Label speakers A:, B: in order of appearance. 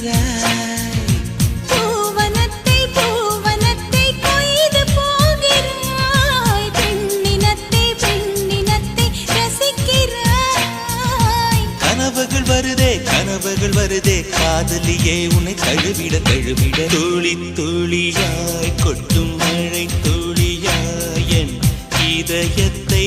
A: ரசிக்கிறாய்.
B: பூவனத்தை பூவனத்தை கொய்து போகிறாய். பெண்ணினத்தை பெண்ணினத்தை ரசிக்கிறாய்.
A: கனவுகள் வருதே காதலியே உன்னை தழுவிட தழுவிட துளி துளியாய் கொட்டும் மழை துளியாய் என் இதயத்தை